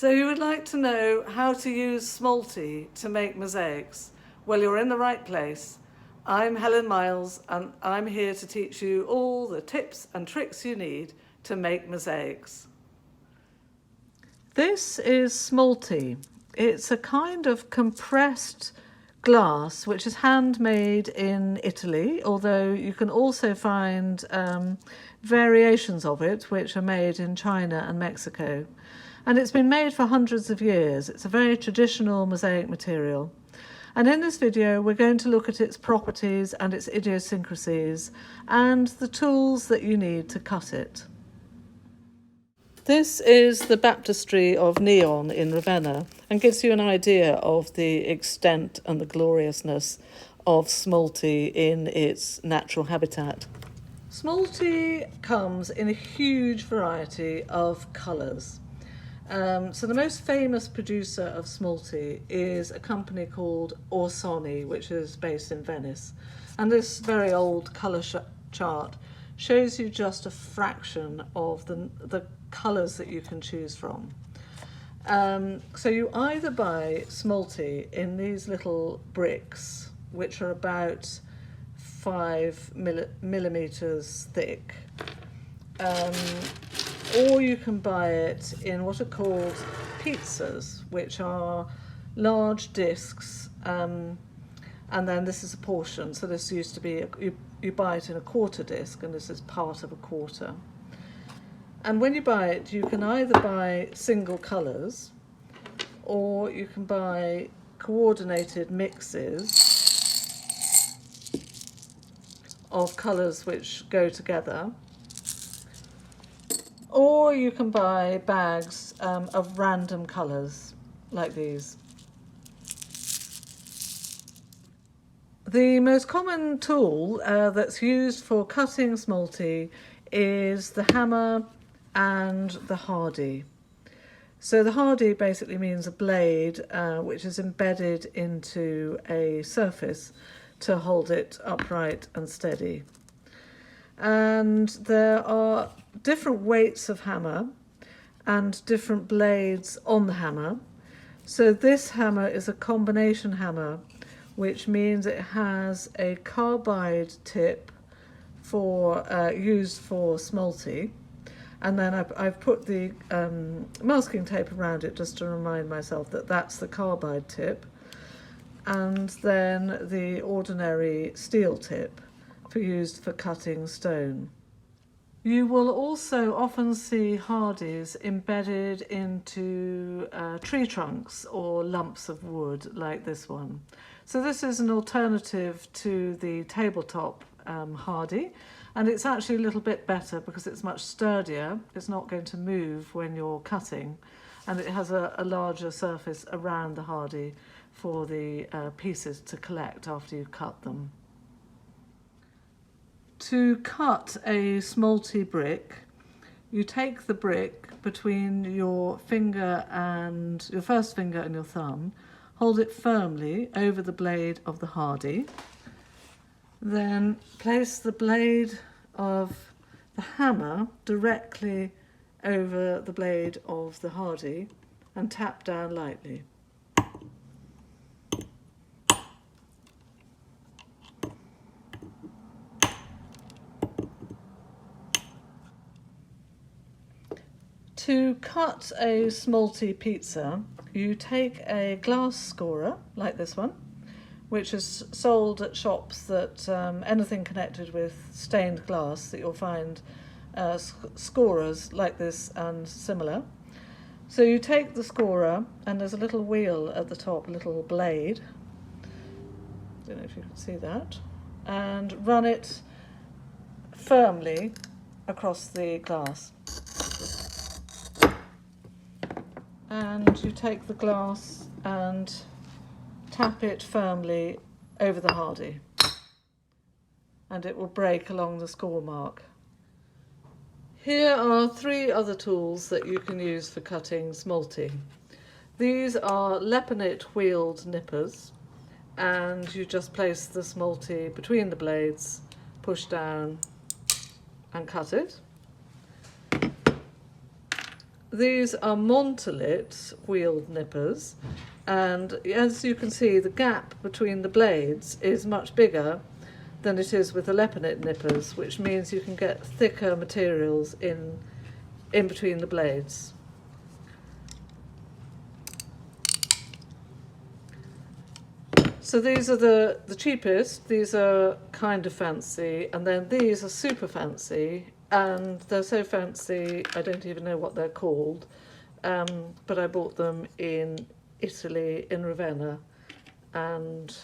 So you would like to know how to use Smalti to make mosaics? Well, you're in the right place. I'm Helen Miles and I'm here to teach you all the tips and tricks you need to make mosaics. This is Smalti. It's a kind of compressed glass which is handmade in Italy, although you can also find variations of it which are made in China and Mexico. And it's been made for hundreds of years. It's a very traditional mosaic material. And in this video, we're going to look at its properties and its idiosyncrasies and the tools that you need to cut it. This is the baptistry of Neon in Ravenna and gives you an idea of the extent and the gloriousness of Smalti in its natural habitat. Smalti comes in a huge variety of colours. So the most famous producer of Smalti is a company called Orsoni, which is based in Venice. And this very old colour chart shows you just a fraction of the colours that you can choose from. So you either buy Smalti in these little bricks, which are about 5 millimeters thick, or you can buy it in what are called pizzas, which are large discs, and then this is a portion. So this used to be, you buy it in a quarter disc, and this is part of a quarter. And when you buy it, you can either buy single colours, or you can buy coordinated mixes of colours which go together. Or you can buy bags of random colours, like these. The most common tool that's used for cutting Smalti is the hammer and the hardie. So the hardie basically means a blade which is embedded into a surface to hold it upright and steady. And there are different weights of hammer and different blades on the hammer. So this hammer is a combination hammer, which means it has a carbide tip for used for Smalti, and then I've put the masking tape around it just to remind myself that that's the carbide tip, and then the ordinary steel tip used for cutting stone. You will also often see hardies embedded into tree trunks or lumps of wood like this one. So this is an alternative to the tabletop hardie, and it's actually a little bit better because it's much sturdier. It's not going to move when you're cutting, and it has a larger surface around the hardie for the pieces to collect after you've cut them. To cut a Smalti brick, you take the brick between your finger and your first finger and your thumb, hold it firmly over the blade of the hardie, then place the blade of the hammer directly over the blade of the hardie and tap down lightly. To cut a Smalti pizza, you take a glass scorer, like this one, which is sold at shops that anything connected with stained glass, that you'll find scorers like this and similar. So you take the scorer, and there's a little wheel at the top, a little blade, don't know if you can see that, and run it firmly across the glass. And you take the glass and tap it firmly over the hardie, and it will break along the score mark. Here are 3 other tools that you can use for cutting Smalti. These are Lepinit wheeled nippers, and you just place the Smalti between the blades, push down and cut it. These are Montolit wheeled nippers, and as you can see, the gap between the blades is much bigger than it is with the Lepinit nippers, which means you can get thicker materials in between the blades. So these are the cheapest, these are kind of fancy, and then these are super fancy, and they're so fancy I don't even know what they're called, but I bought them in Italy, in Ravenna, and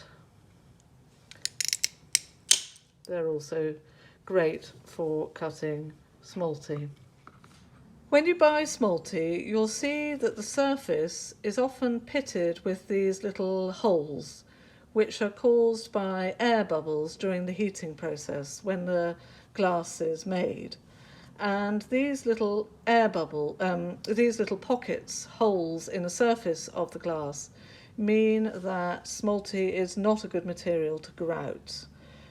they're also great for cutting Smalti. When you buy Smalti, you'll see that the surface is often pitted with these little holes, which are caused by air bubbles during the heating process when the glass is made. And these little these little pockets, holes in the surface of the glass, mean that Smalti is not a good material to grout.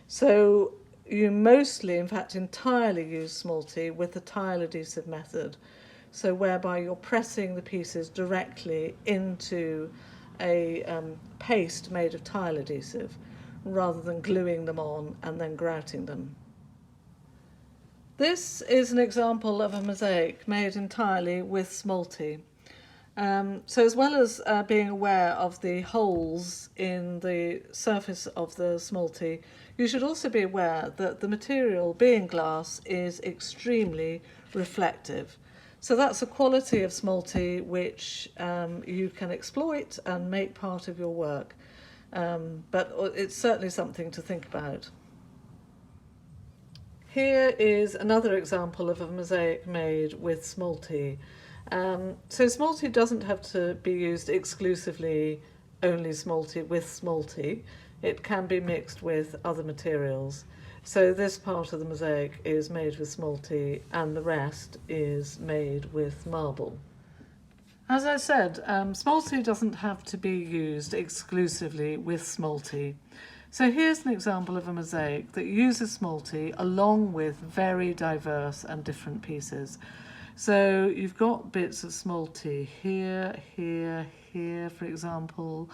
So you mostly, in fact entirely, use Smalti with the tile adhesive method, so whereby you're pressing the pieces directly into a paste made of tile adhesive rather than gluing them on and then grouting them. This is an example of a mosaic made entirely with Smalti. So as well as being aware of the holes in the surface of the Smalti, you should also be aware that the material, being glass, is extremely reflective. So that's a quality of Smalti which you can exploit and make part of your work, but it's certainly something to think about. Here is another example of a mosaic made with Smalti. So Smalti doesn't have to be used exclusively only Smalti with Smalti. It can be mixed with other materials. So this part of the mosaic is made with Smalti and the rest is made with marble. As I said, Smalti doesn't have to be used exclusively with Smalti. So here's an example of a mosaic that uses Smalti along with very diverse and different pieces. So you've got bits of Smalti here, here, here, for example,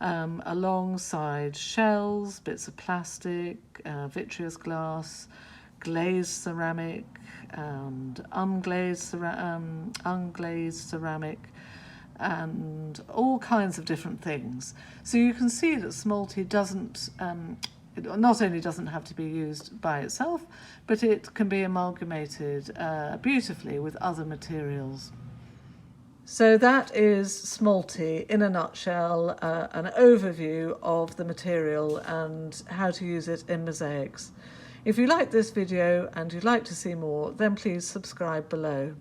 alongside shells, bits of plastic, vitreous glass, glazed ceramic and unglazed ceramic, and all kinds of different things. So you can see that Smalti doesn't, it not only doesn't have to be used by itself, but it can be amalgamated beautifully with other materials. So that is Smalti in a nutshell, an overview of the material and how to use it in mosaics. If you like this video and you'd like to see more, then please subscribe below.